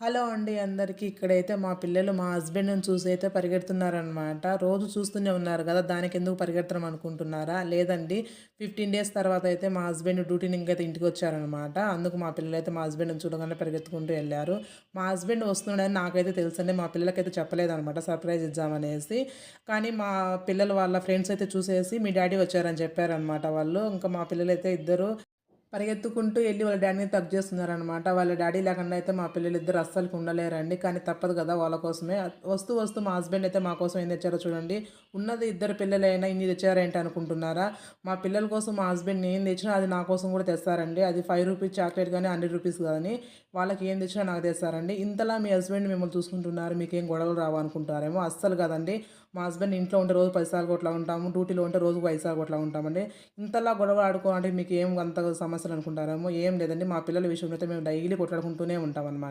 Hello అండి అందరికీ. ఇక్కడైతే మా పిల్లలు మా హస్బెండ్‌ని చూసి అయితే పరిగెడుతున్నారనమాట. రోజు చూస్తూనే ఉన్నారు గదా! దానికెందుకు పరిగెడతాం అనుకుంటున్నారా? లేదండి. 15 డేస్ తర్వాత అయితే మా హస్బెండ్ డ్యూటీ నుంకైతే ఇంటికొచ్చారనమాట. అందుకు మా పిల్లలైతే మా హస్బెండ్‌ని చూడగానే పరిగెత్తుకుంటూ ఎళ్లారు. మా హస్బెండ్ వస్తున్నాడని నాకైతే తెలుసండి. మా పిల్లలకైతే చెప్పలేదనమాట సర్ప్రైజ్ ఇద్దామనేసి. కానీ మా పిల్లలు వాళ్ళ ఫ్రెండ్స్ అయితే చూసేసి మీ డ్యాడీ వచ్చారని చెప్పారనమాట వాళ్ళు. ఇంకా మా పిల్లలైతే ఇద్దరు పరిగెత్తుకుంటూ ఎళ్లి వాళ్ళ డ్యాడీని హగ్ చేస్తున్నారనమాట. వాళ్ళ డ్యాడీ లేకుండా అయితే మా పిల్లలిద్దరూ అస్సలకి ఉండలేరండి. కానీ తప్పదు కదా! వాళ్ళ కోసమే. వస్తూ వస్తూ మా హస్బెండ్ అయితే మా కోసం ఏం తెచ్చారో చూడండి. ఉన్నది ఇద్దరు పిల్లలైనా ఇన్ని తెచ్చారేంటి అనుకుంటున్నారా? మా పిల్లల కోసం మా హస్బెండ్ ఏం తెచ్చినా అది నా కోసం కూడా తెస్తారండి. అది రూ. 5 చాక్లెట్ గానీ, రూ. 100 గానీ వాళ్ళకి ఏం తెచ్చినా నాకు తెస్తారండి. ఇంతలా మీ హస్బెండ్ మిమ్మల్ని చూసుకుంటున్నారు. మీకేం గొడవలు రావు అనుకుంటారేమో. అస్సలు కాదండి. మా హస్బెండ్ ఇంట్లో ఉంటే రోజు 10 సార్లు కొట్లా ఉంటాము. డ్యూటీలో ఉంటే రోజుకు 5 సార్లు కొట్లా ఉంటామండి. ఇంతలా గొడవ ఆడుకోవాలంటే మీకు ఏం అంత సమస్యలు అనుకుంటారేమో. ఏం లేదండి. మా పిల్లల విషయంలో అయితే మేము డైలీ కొట్లాడుకుంటూనే ఉంటామనమాట.